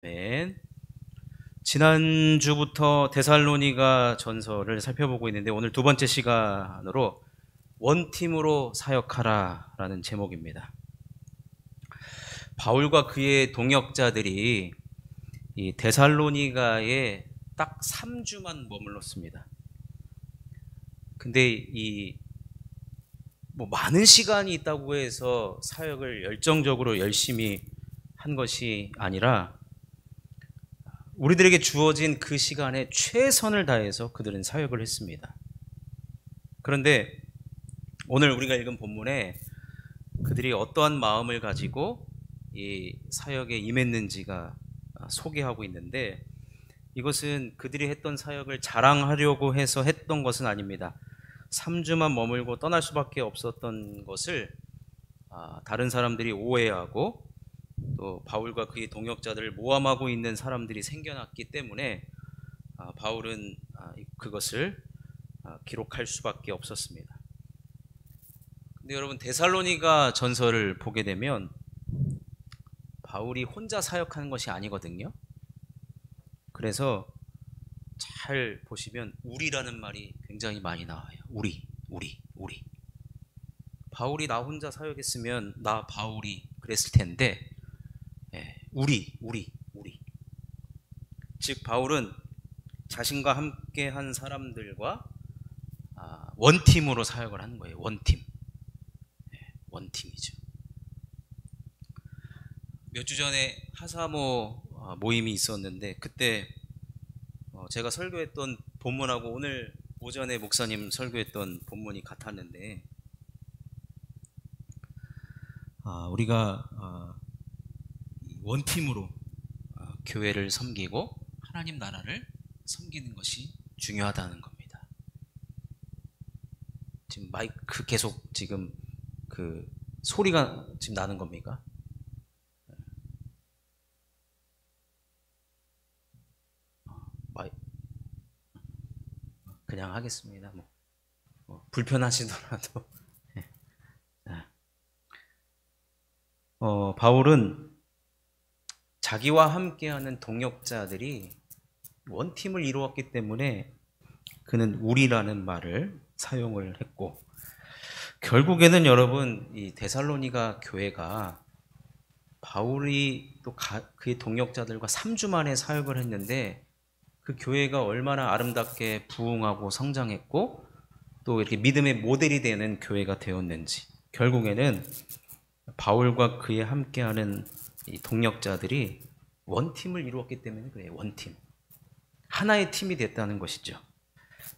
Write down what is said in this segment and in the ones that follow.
아멘. 지난주부터 데살로니가 전서를 살펴보고 있는데 오늘 두 번째 시간으로 원팀으로 사역하라 라는 제목입니다. 바울과 그의 동역자들이 이 데살로니가에 딱 3주만 머물렀습니다. 근데 많은 시간이 있다고 해서 사역을 열정적으로 열심히 한 것이 아니라 우리들에게 주어진 그 시간에 최선을 다해서 그들은 사역을 했습니다. 그런데 오늘 우리가 읽은 본문에 그들이 어떠한 마음을 가지고 이 사역에 임했는지가 소개하고 있는데, 이것은 그들이 했던 사역을 자랑하려고 해서 했던 것은 아닙니다. 3주만 머물고 떠날 수밖에 없었던 것을 다른 사람들이 오해하고 또 바울과 그의 동역자들을 모함하고 있는 사람들이 생겨났기 때문에 바울은 그것을 기록할 수밖에 없었습니다. 근데 여러분, 데살로니가 전서를 보게 되면 바울이 혼자 사역하는 것이 아니거든요. 그래서 잘 보시면 우리라는 말이 굉장히 많이 나와요. 우리. 바울이 나 혼자 사역했으면 나 바울이 그랬을 텐데, 우리. 즉 바울은 자신과 함께 한 사람들과 원팀으로 사역을 하는 거예요. 원팀이죠. 몇 주 전에 하사모 모임이 있었는데, 그때 제가 설교했던 본문하고 오늘 오전에 목사님 설교했던 본문이 같았는데, 우리가 원팀으로 교회를 섬기고 하나님 나라를 섬기는 것이 중요하다는 겁니다. 지금 마이크 계속 지금 그 소리가 지금 나는 겁니까? 그냥 하겠습니다. 불편하시더라도. 바울은 자기와 함께하는 동역자들이 원팀을 이루었기 때문에 그는 우리라는 말을 사용을 했고, 결국에는 여러분, 이 데살로니가 교회가 바울이 또 그의 동역자들과 3주 만에 사역을 했는데 그 교회가 얼마나 아름답게 부흥하고 성장했고 또 이렇게 믿음의 모델이 되는 교회가 되었는지, 결국에는 바울과 그에 함께하는 이 동역자들이 원팀을 이루었기 때문에 그래요. 원팀. 하나의 팀이 됐다는 것이죠.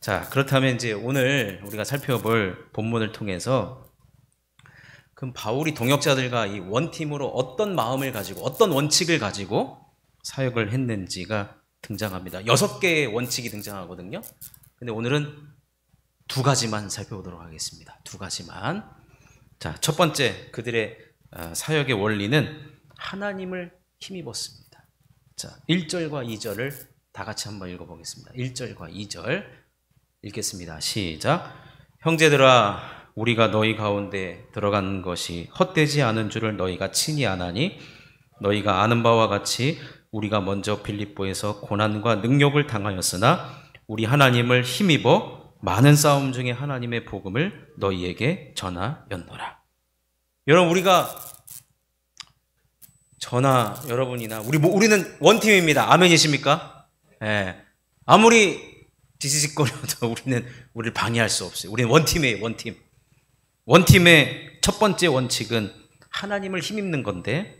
자, 그렇다면 이제 오늘 우리가 살펴볼 본문을 통해서 그럼 바울이 동역자들과 이 원팀으로 어떤 마음을 가지고 어떤 원칙을 가지고 사역을 했는지가 등장합니다. 6개의 원칙이 등장하거든요. 근데 오늘은 2가지만 살펴보도록 하겠습니다. 2가지만. 자, 첫 번째, 그들의 사역의 원리는 하나님을 힘입었습니다. 자, 1절과 2절을 다 같이 한번 읽어보겠습니다. 1절과 2절 읽겠습니다. 시작. 형제들아, 우리가 너희 가운데 들어간 것이 헛되지 않은 줄을 너희가 친히 아나니, 너희가 아는 바와 같이 우리가 먼저 빌립보에서 고난과 능욕을 당하였으나 우리 하나님을 힘입어 많은 싸움 중에 하나님의 복음을 너희에게 전하였노라. 여러분, 우리가 여러분이나 우리는 원팀입니다. 아멘이십니까? 예. 아무리 지지직거려도 우리를 방해할 수 없어요. 우리는 원팀이에요. 원팀의 첫 번째 원칙은 하나님을 힘입는 건데,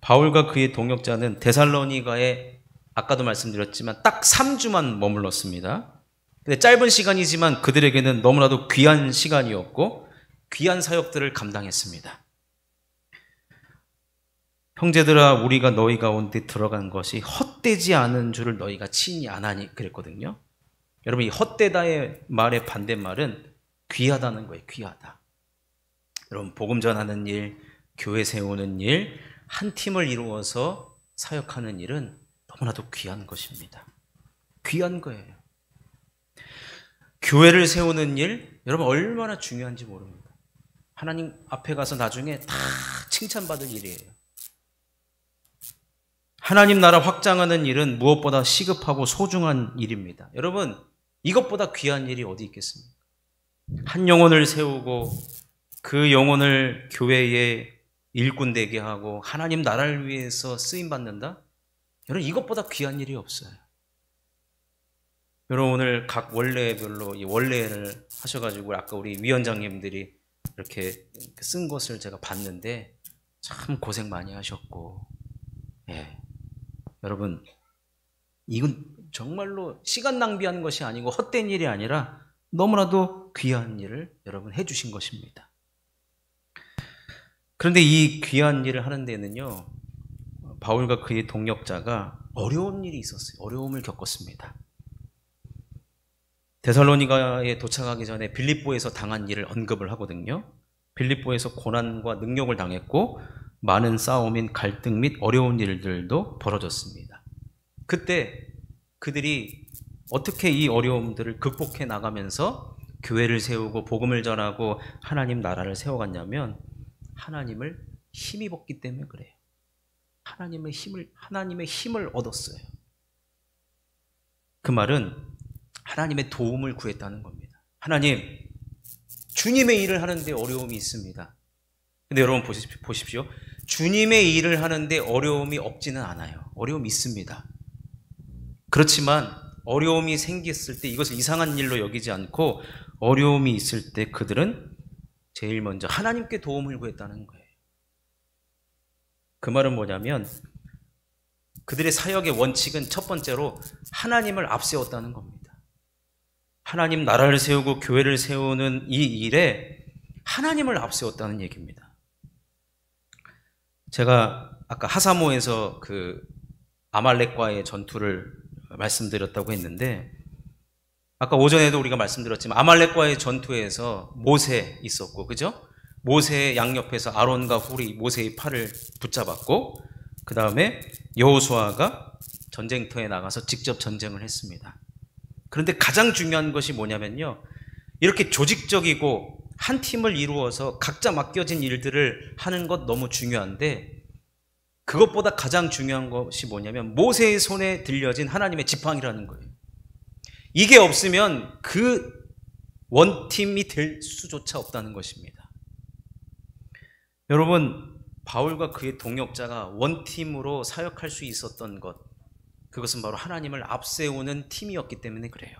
바울과 그의 동역자는 데살로니가에 아까도 말씀드렸지만 딱 3주만 머물렀습니다. 근데 짧은 시간이지만 그들에게는 너무나도 귀한 시간이었고 귀한 사역들을 감당했습니다. 형제들아, 우리가 너희 가운데 들어간 것이 헛되지 않은 줄을 너희가 친히 아나니 그랬거든요. 여러분, 이 헛되다의 말의 반대말은 귀하다는 거예요. 귀하다. 여러분, 복음 전하는 일, 교회 세우는 일, 한 팀을 이루어서 사역하는 일은 너무나도 귀한 것입니다. 귀한 거예요. 교회를 세우는 일, 여러분 얼마나 중요한지 모릅니다. 하나님 앞에 가서 나중에 다 칭찬받을 일이에요. 하나님 나라 확장하는 일은 무엇보다 시급하고 소중한 일입니다. 여러분, 이것보다 귀한 일이 어디 있겠습니까? 한 영혼을 세우고 그 영혼을 교회의 일꾼 되게 하고 하나님 나라를 위해서 쓰임 받는다? 여러분, 이것보다 귀한 일이 없어요. 여러분, 오늘 각 원례별로 이 원례를 하셔가지고 아까 우리 위원장님들이 이렇게 쓴 것을 제가 봤는데 참 고생 많이 하셨고, 예. 여러분, 이건 정말로 시간 낭비하는 것이 아니고 헛된 일이 아니라 너무나도 귀한 일을 여러분 해주신 것입니다. 그런데 이 귀한 일을 하는 데는요, 바울과 그의 동역자가 어려운 일이 있었어요. 어려움을 겪었습니다. 데살로니가에 도착하기 전에 빌립보에서 당한 일을 언급을 하거든요. 빌립보에서 고난과 능욕을 당했고 많은 싸움인 갈등 및 어려운 일들도 벌어졌습니다. 그때 그들이 어떻게 이 어려움들을 극복해 나가면서 교회를 세우고 복음을 전하고 하나님 나라를 세워갔냐면 하나님을 힘입었기 때문에 그래요. 하나님의 힘을 얻었어요. 그 말은 하나님의 도움을 구했다는 겁니다. 하나님, 주님의 일을 하는데 어려움이 있습니다. 근데 여러분 보십시오. 주님의 일을 하는데 어려움이 없지는 않아요. 어려움이 있습니다. 그렇지만 어려움이 생겼을 때 이것을 이상한 일로 여기지 않고 어려움이 있을 때 그들은 제일 먼저 하나님께 도움을 구했다는 거예요. 그 말은 뭐냐면 그들의 사역의 원칙은 첫 번째로 하나님을 앞세웠다는 겁니다. 하나님 나라를 세우고 교회를 세우는 이 일에 하나님을 앞세웠다는 얘기입니다. 제가 아까 하사모에서 그 아말렉과의 전투를 말씀드렸다고 했는데 아까 오전에도 우리가 말씀드렸지만 아말렉과의 전투에서 모세 있었고, 그죠? 모세의 양옆에서 아론과 훌이 모세의 팔을 붙잡았고 그 다음에 여호수아가 전쟁터에 나가서 직접 전쟁을 했습니다. 그런데 가장 중요한 것이 뭐냐면요, 이렇게 조직적이고 한 팀을 이루어서 각자 맡겨진 일들을 하는 것 너무 중요한데 그것보다 가장 중요한 것이 뭐냐면 모세의 손에 들려진 하나님의 지팡이라는 거예요. 이게 없으면 그 원팀이 될 수조차 없다는 것입니다. 여러분, 바울과 그의 동역자가 원팀으로 사역할 수 있었던 것, 그것은 바로 하나님을 앞세우는 팀이었기 때문에 그래요.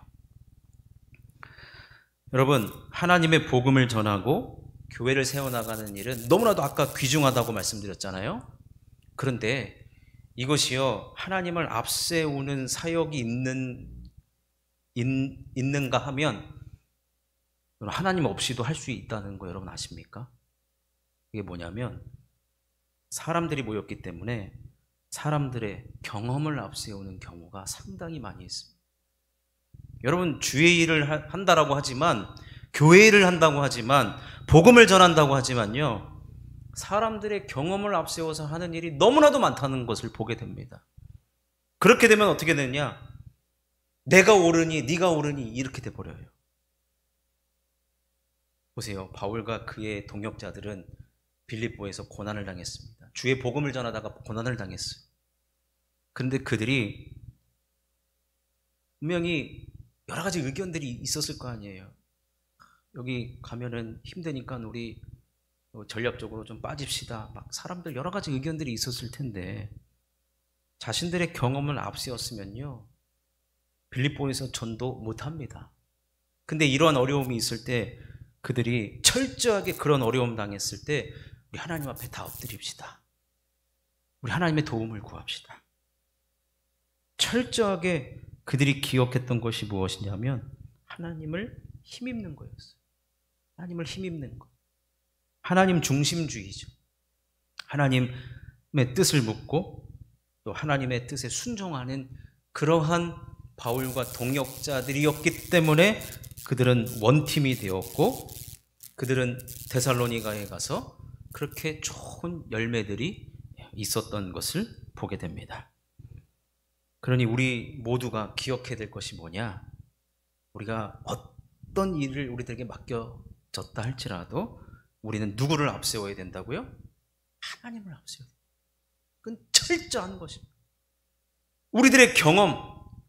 여러분, 하나님의 복음을 전하고 교회를 세워나가는 일은 너무나도 아까 귀중하다고 말씀드렸잖아요. 그런데 이것이요, 하나님을 앞세우는 사역이 있는가 하면 하나님 없이도 할 수 있다는 거 여러분 아십니까? 이게 뭐냐면 사람들이 모였기 때문에 사람들의 경험을 앞세우는 경우가 상당히 많이 있습니다. 여러분, 주의 일을 한다라고 하지만, 교회 일을 한다고 하지만, 복음을 전한다고 하지만요, 사람들의 경험을 앞세워서 하는 일이 너무나도 많다는 것을 보게 됩니다. 그렇게 되면 어떻게 되느냐? 내가 옳으니 네가 옳으니 이렇게 돼버려요. 보세요. 바울과 그의 동역자들은 빌립보에서 고난을 당했습니다. 주의 복음을 전하다가 고난을 당했어요. 그런데 그들이 분명히 여러 가지 의견들이 있었을 거 아니에요. 여기 가면은 힘드니까 우리 전략적으로 좀 빠집시다. 막 사람들 여러 가지 의견들이 있었을 텐데 자신들의 경험을 앞세웠으면요, 빌립보에서 전도 못합니다. 근데 이러한 어려움이 있을 때 그들이 철저하게 그런 어려움 당했을 때 우리 하나님 앞에 다 엎드립시다. 우리 하나님의 도움을 구합시다. 철저하게 그들이 기억했던 것이 무엇이냐면 하나님을 힘입는 거였어요. 하나님을 힘입는 것. 하나님 중심주의죠. 하나님의 뜻을 묻고 또 하나님의 뜻에 순종하는 그러한 바울과 동역자들이었기 때문에 그들은 원팀이 되었고 그들은 데살로니가에 가서 그렇게 좋은 열매들이 있었던 것을 보게 됩니다. 그러니 우리 모두가 기억해야 될 것이 뭐냐? 우리가 어떤 일을 우리들에게 맡겨졌다 할지라도 우리는 누구를 앞세워야 된다고요? 하나님을 앞세워야 돼요. 그건 철저한 것입니다. 우리들의 경험,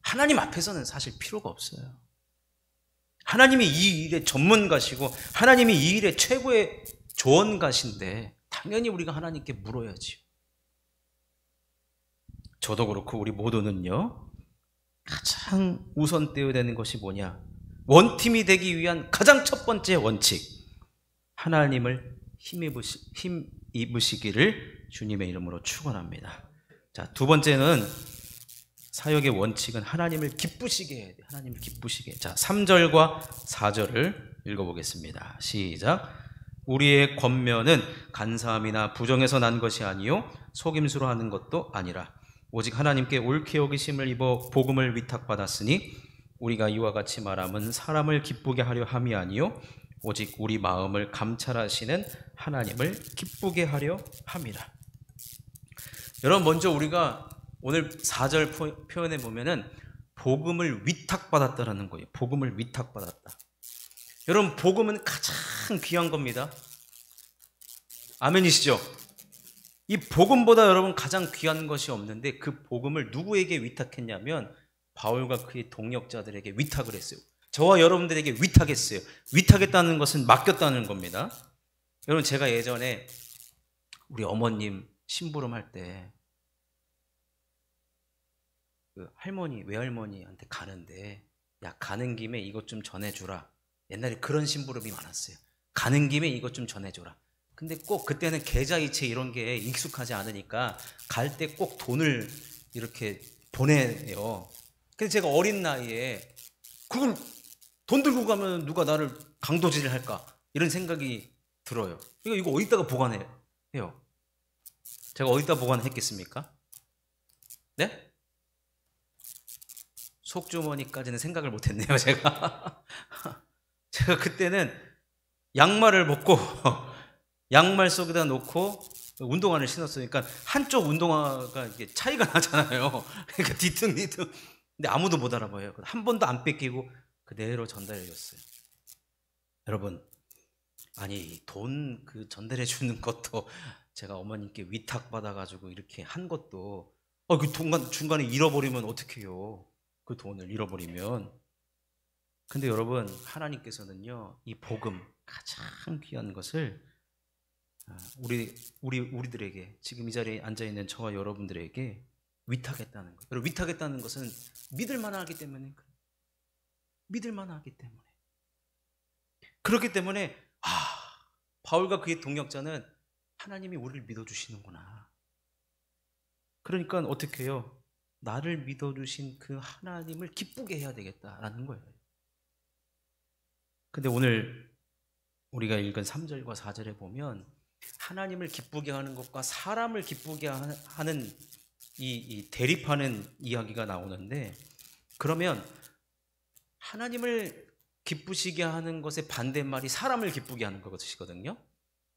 하나님 앞에서는 사실 필요가 없어요. 하나님이 이 일의 전문가시고 하나님이 이 일의 최고의 조언가신데 당연히 우리가 하나님께 물어야지요. 저도 그렇고 우리 모두는요, 가장 우선 떼어야 되는 것이 뭐냐? 원팀이 되기 위한 가장 첫 번째 원칙, 하나님을 힘입으시기를 주님의 이름으로 축원합니다. 자, 두 번째는 사역의 원칙은 하나님을 기쁘시게 해야 돼요. 하나님을 기쁘시게. 자, 3절과 4절을 읽어보겠습니다. 시작. 우리의 권면은 간사함이나 부정에서 난 것이 아니요 속임수로 하는 것도 아니라 오직 하나님께 옳게 여기심을 입어 복음을 위탁받았으니 우리가 이와 같이 말함은 사람을 기쁘게 하려 함이 아니요 오직 우리 마음을 감찰하시는 하나님을 기쁘게 하려 함이라. 여러분, 먼저 우리가 오늘 4절 표현해 보면은 복음을 위탁받았다라는 거예요. 복음을 위탁받았다. 여러분, 복음은 가장 귀한 겁니다. 아멘이시죠? 이 복음보다 여러분 가장 귀한 것이 없는데 그 복음을 누구에게 위탁했냐면 바울과 그의 동역자들에게 위탁을 했어요. 저와 여러분들에게 위탁했어요. 위탁했다는 것은 맡겼다는 겁니다. 여러분, 제가 예전에 우리 어머님 심부름 할 때 그 할머니, 외할머니한테 가는데 야, 가는 김에 이것 좀 전해주라. 옛날에 그런 심부름이 많았어요. 가는 김에 이것 좀 전해줘라. 근데 꼭 그때는 계좌이체 이런 게 익숙하지 않으니까 갈 때 꼭 돈을 이렇게 보내요. 근데 제가 어린 나이에 그걸 돈 들고 가면 누가 나를 강도질을 할까? 이런 생각이 들어요. 이거 어디다가 보관해요? 제가 어디다 보관했겠습니까? 네? 속주머니까지는 생각을 못했네요, 제가. 제가 그때는 양말을 벗고 양말 속에다 놓고 운동화를 신었으니까 한쪽 운동화가 이게 차이가 나잖아요. 그러니까 뒤뚱. 근데 아무도 못 알아봐요. 한 번도 안 뺏기고 그대로 전달해줬어요. 여러분, 아니 돈 그 전달해 주는 것도 제가 어머님께 위탁받아가지고 이렇게 한 것도 그 돈 중간에 잃어버리면 어떡해요? 그 돈을 잃어버리면. 근데 여러분, 하나님께서는요 이 복음 가장 귀한 것을 우리들에게 지금 이 자리에 앉아 있는 저와 여러분들에게 위탁했다는 거예요. 여러분, 위탁했다는 것은 믿을 만하기 때문에 그래요. 믿을 만하기 때문에. 그렇기 때문에 바울과 그의 동역자는 하나님이 우리를 믿어주시는구나. 그러니까 어떻게 해요? 나를 믿어주신 그 하나님을 기쁘게 해야 되겠다라는 거예요. 근데 오늘 우리가 읽은 3절과 4절에 보면 하나님을 기쁘게 하는 것과 사람을 기쁘게 하는 이 대립하는 이야기가 나오는데, 그러면 하나님을 기쁘시게 하는 것의 반대말이 사람을 기쁘게 하는 것이거든요.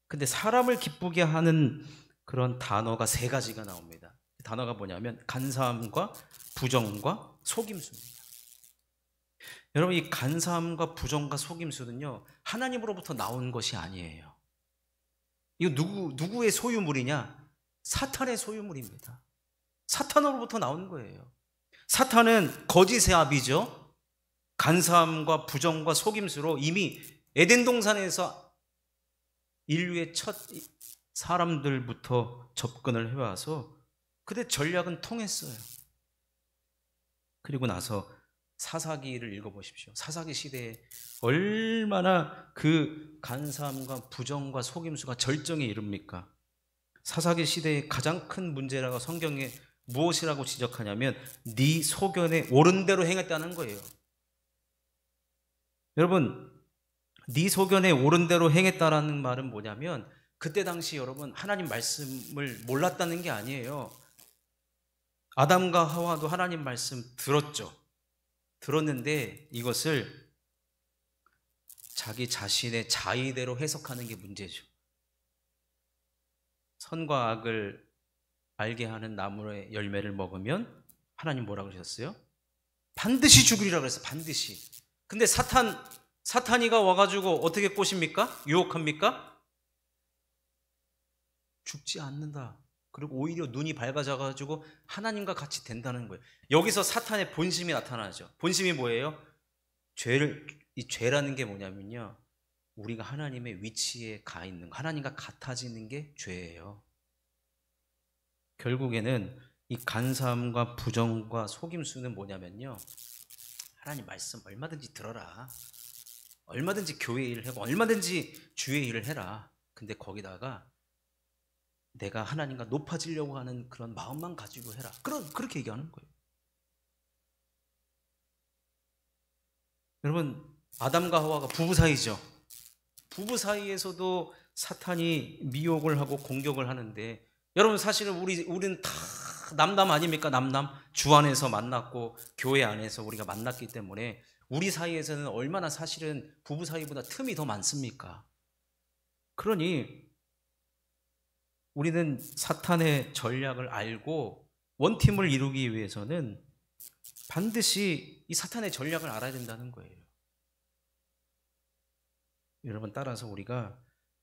근데 사람을 기쁘게 하는 그런 단어가 세 가지가 나옵니다. 단어가 뭐냐면 간사함과 부정과 속임수입니다. 여러분, 이 간사함과 부정과 속임수는요 하나님으로부터 나온 것이 아니에요. 이거 누구의 소유물이냐? 사탄의 소유물입니다. 사탄으로부터 나온 거예요. 사탄은 거짓의 아비죠. 간사함과 부정과 속임수로 이미 에덴 동산에서 인류의 첫 사람들부터 접근을 해와서 그때 전략은 통했어요. 그리고 나서 사사기를 읽어보십시오. 사사기 시대에 얼마나 그 간사함과 부정과 속임수가 절정에 이릅니까? 사사기 시대의 가장 큰 문제라고 성경에 무엇이라고 지적하냐면 네 소견에 옳은 대로 행했다는 거예요. 여러분, 네 소견에 옳은 대로 행했다라는 말은 뭐냐면 그때 당시 여러분 하나님 말씀을 몰랐다는 게 아니에요. 아담과 하와도 하나님 말씀 들었죠. 들었는데 이것을 자기 자신의 자의대로 해석하는 게 문제죠. 선과 악을 알게 하는 나무의 열매를 먹으면 하나님 뭐라고 그러셨어요? 반드시 죽으리라고 그랬어요. 반드시. 근데 사탄이가 와가지고 어떻게 꼬십니까? 유혹합니까? 죽지 않는다. 그리고 오히려 눈이 밝아져가지고 하나님과 같이 된다는 거예요. 여기서 사탄의 본심이 나타나죠. 본심이 뭐예요? 이 죄라는 게 뭐냐면요, 우리가 하나님의 위치에 가 있는 거, 하나님과 같아지는 게 죄예요. 결국에는 이 간사함과 부정과 속임수는 뭐냐면요, 하나님 말씀 얼마든지 들어라, 얼마든지 교회 일을 하고 얼마든지 주의 일을 해라. 근데 거기다가 내가 하나님과 높아지려고 하는 그런 마음만 가지고 해라. 그렇게 얘기하는 거예요. 여러분, 아담과 하와가 부부 사이죠. 부부 사이에서도 사탄이 미혹을 하고 공격을 하는데, 여러분 사실은 우리는 다 남남 아닙니까? 남남. 주 안에서 만났고 교회 안에서 우리가 만났기 때문에 우리 사이에서는 얼마나 사실은 부부 사이보다 틈이 더 많습니까? 그러니 우리는 사탄의 전략을 알고 원팀을 이루기 위해서는 반드시 이 사탄의 전략을 알아야 된다는 거예요. 여러분, 따라서 우리가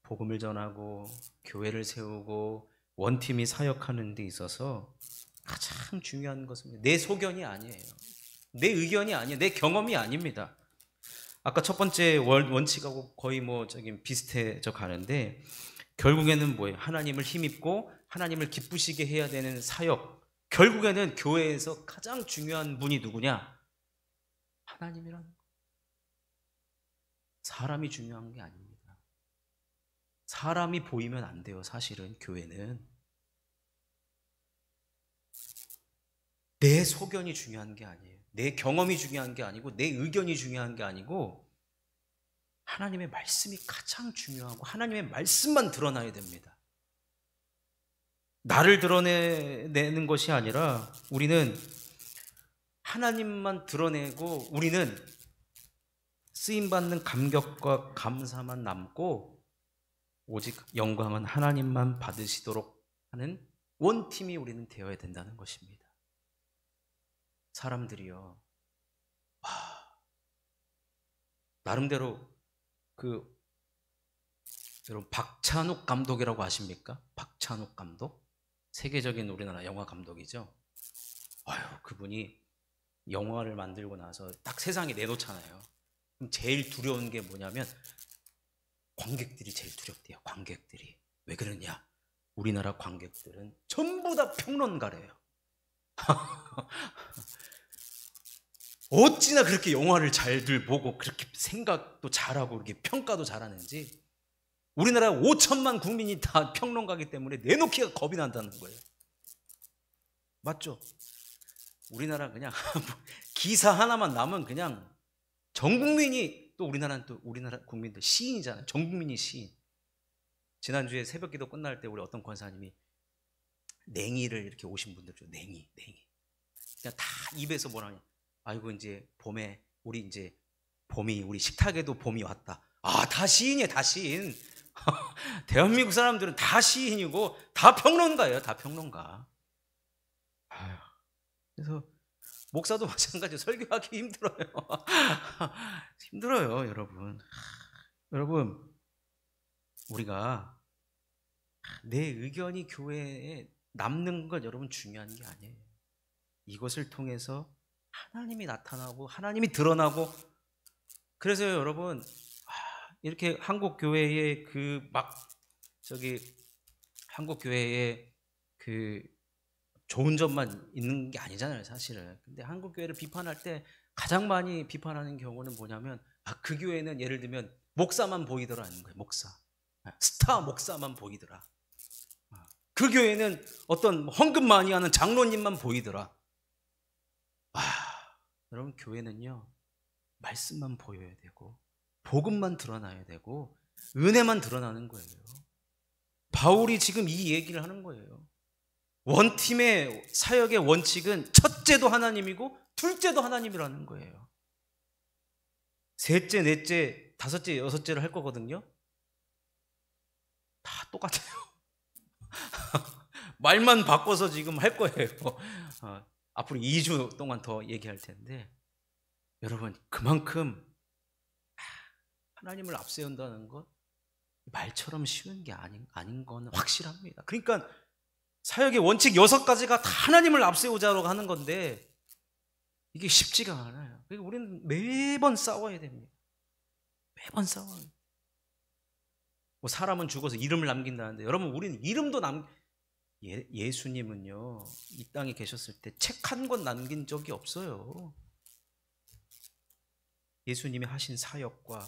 복음을 전하고 교회를 세우고 원팀이 사역하는 데 있어서 가장 중요한 것은 내 소견이 아니에요. 내 의견이 아니에요. 내 경험이 아닙니다. 아까 첫 번째 원칙하고 거의 비슷해져 가는데, 결국에는 뭐예요? 하나님을 힘입고 하나님을 기쁘시게 해야 되는 사역. 결국에는 교회에서 가장 중요한 분이 누구냐? 하나님이라는 거예요. 사람이 중요한 게 아닙니다. 사람이 보이면 안 돼요. 사실은 교회는 내 소견이 중요한 게 아니에요. 내 경험이 중요한 게 아니고 내 의견이 중요한 게 아니고 하나님의 말씀이 가장 중요하고 하나님의 말씀만 드러나야 됩니다. 나를 드러내는 것이 아니라 우리는 하나님만 드러내고 우리는 쓰임받는 감격과 감사만 남고 오직 영광은 하나님만 받으시도록 하는 원팀이 우리는 되어야 된다는 것입니다. 사람들이요, 나름대로 여러분 박찬욱 감독이라고 아십니까? 박찬욱 감독, 세계적인 우리나라 영화 감독이죠. 그분이 영화를 만들고 나서 딱 세상에 내놓잖아요. 그럼 제일 두려운 게 뭐냐면 관객들이 제일 두렵대요. 관객들이. 왜 그러냐? 우리나라 관객들은 전부 다 평론가래요. 어찌나 그렇게 영화를 잘들 보고 그렇게 생각도 잘하고 이렇게 평가도 잘하는지, 우리나라 5천만 국민이 다 평론가이기 때문에 내놓기가 겁이 난다는 거예요. 맞죠? 우리나라 그냥 기사 하나만 나면 그냥 전 국민이, 또 우리나라는 또 우리나라 국민들 시인이잖아요. 전 국민이 시인. 지난주에 새벽기도 끝날 때 우리 어떤 권사님이 냉이를 이렇게 오신 분들, 냉이 그냥 다 입에서 뭐라 하냐, 아이고 이제 봄에 우리 식탁에도 봄이 왔다. 다 시인이에요. 다 시인. 대한민국 사람들은 다 시인이고 다 평론가예요. 다 평론가. 그래서 목사도 마찬가지로 설교하기 힘들어요. 힘들어요, 여러분. 여러분, 우리가 내 의견이 교회에 남는 것 여러분 중요한 게 아니에요. 이것을 통해서 하나님이 나타나고 하나님이 드러나고, 그래서 여러분 이렇게 한국 교회의 한국 교회의 좋은 점만 있는 게 아니잖아요, 사실은. 근데 한국 교회를 비판할 때 가장 많이 비판하는 경우는 뭐냐면, 그 교회는 예를 들면 목사만 보이더라는 거예요. 스타 목사만 보이더라. 그 교회는 어떤 헌금 많이 하는 장로님만 보이더라. 여러분, 교회는요, 말씀만 보여야 되고 복음만 드러나야 되고 은혜만 드러나는 거예요. 바울이 지금 이 얘기를 하는 거예요. 원팀의 사역의 원칙은 첫째도 하나님이고 둘째도 하나님이라는 거예요. 셋째, 넷째, 다섯째, 여섯째를 할 거거든요. 다 똑같아요. 말만 바꿔서 지금 할 거예요. 앞으로 2주 동안 더 얘기할 텐데, 여러분, 그만큼 하나님을 앞세운다는 것 말처럼 쉬운 게 아닌 건 확실합니다. 그러니까 사역의 원칙 6가지가 다 하나님을 앞세우자고 하는 건데 이게 쉽지가 않아요. 그러니까 우리는 매번 싸워야 됩니다. 매번 싸워요. 뭐 사람은 죽어서 이름을 남긴다는데 여러분, 우리는 이름도 예수님은요, 이 땅에 계셨을 때 책 한 권 남긴 적이 없어요. 예수님이 하신 사역과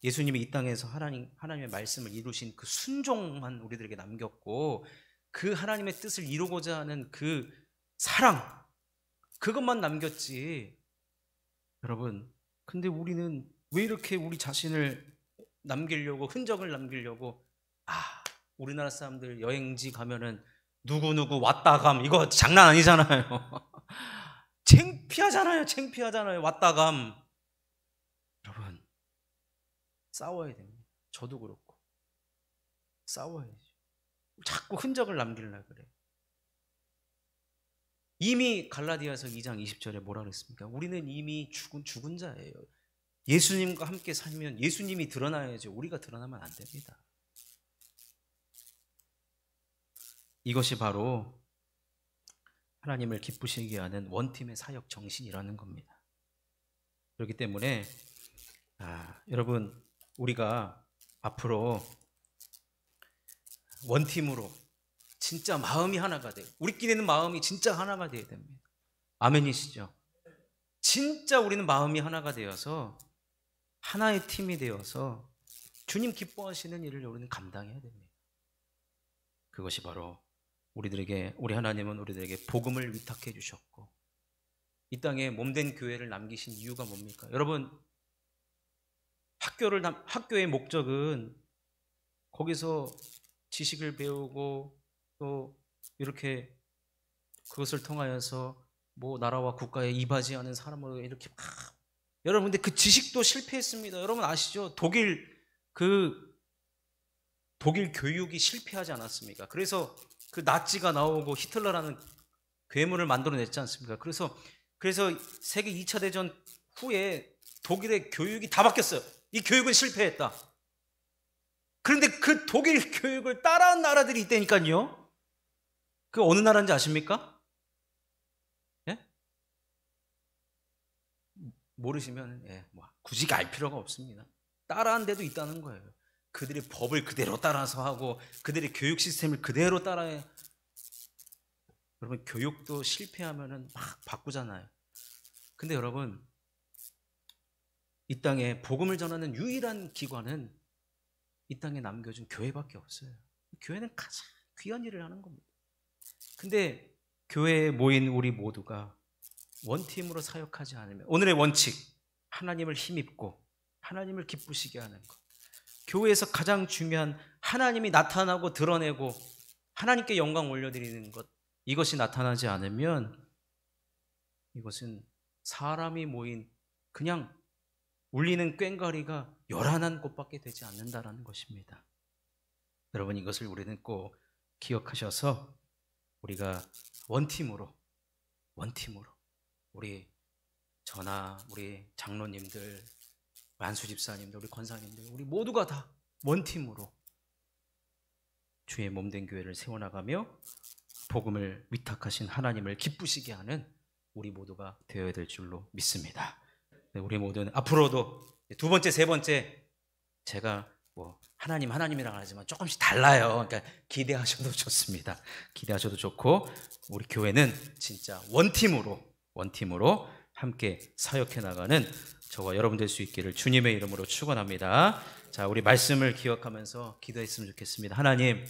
예수님이 이 땅에서 하나님의 말씀을 이루신 그 순종만 우리들에게 남겼고, 그 하나님의 뜻을 이루고자 하는 그 사랑, 그것만 남겼지. 여러분, 근데 우리는 왜 이렇게 우리 자신을 남기려고, 흔적을 남기려고, 우리나라 사람들 여행지 가면은 누구누구 왔다감, 이거 장난 아니잖아요. 창피하잖아요. 왔다감. 여러분, 싸워야 됩니다. 저도 그렇고 싸워야죠. 자꾸 흔적을 남기려고 그래. 이미 갈라디아서 2장 20절에 뭐라 그랬습니까? 우리는 이미 죽은 자예요. 예수님과 함께 살면 예수님이 드러나야죠. 우리가 드러나면 안 됩니다. 이것이 바로 하나님을 기쁘시게 하는 원팀의 사역 정신이라는 겁니다. 그렇기 때문에 여러분, 우리가 앞으로 원팀으로 진짜 마음이 하나가 돼요. 우리끼리는 마음이 진짜 하나가 돼야 됩니다. 아멘이시죠? 진짜 우리는 마음이 하나가 되어서 하나의 팀이 되어서 주님 기뻐하시는 일을 우리는 감당해야 됩니다. 그것이 바로 우리 하나님은 우리들에게 복음을 위탁해 주셨고, 이 땅에 몸된 교회를 남기신 이유가 뭡니까? 여러분, 학교의 목적은 거기서 지식을 배우고 또 이렇게 그것을 통하여서 뭐 나라와 국가에 이바지하는 사람으로 이렇게 여러분, 근데 그 지식도 실패했습니다. 여러분 아시죠? 독일 교육이 실패하지 않았습니까? 그래서 그 나치가 나오고 히틀러라는 괴물을 만들어냈지 않습니까? 그래서 세계 2차 대전 후에 독일의 교육이 다 바뀌었어요. 이 교육은 실패했다. 그런데 그 독일 교육을 따라한 나라들이 있다니까요. 그 어느 나라인지 아십니까? 예? 모르시면 굳이 알 필요가 없습니다. 따라한 데도 있다는 거예요. 그들의 법을 그대로 따라서 하고 그들의 교육 시스템을 그대로 따라해. 여러분, 교육도 실패하면은 막 바꾸잖아요. 근데 여러분, 이 땅에 복음을 전하는 유일한 기관은 이 땅에 남겨준 교회밖에 없어요. 교회는 가장 귀한 일을 하는 겁니다. 근데 교회에 모인 우리 모두가 원팀으로 사역하지 않으면, 오늘의 원칙, 하나님을 힘입고 하나님을 기쁘시게 하는 것, 교회에서 가장 중요한 하나님이 나타나고 드러내고 하나님께 영광 올려드리는 것, 이것이 나타나지 않으면 이것은 사람이 모인 그냥 울리는 꽹과리가 요란한 곳밖에 되지 않는다라는 것입니다. 여러분, 이것을 우리는 꼭 기억하셔서 우리가 원팀으로 우리 우리 장로님들, 만수 집사님들, 우리 권사님들, 우리 모두가 다 원팀으로 주의 몸된 교회를 세워나가며 복음을 위탁하신 하나님을 기쁘시게 하는 우리 모두가 되어야 될 줄로 믿습니다. 우리 모두는 앞으로도 두 번째, 세 번째, 제가 하나님이라고 하지만 조금씩 달라요. 그러니까 기대하셔도 좋습니다. 기대하셔도 좋고, 우리 교회는 진짜 원팀으로 함께 사역해 나가는 저와 여러분 될 수 있기를 주님의 이름으로 축원합니다. 자, 우리 말씀을 기억하면서 기도했으면 좋겠습니다. 하나님,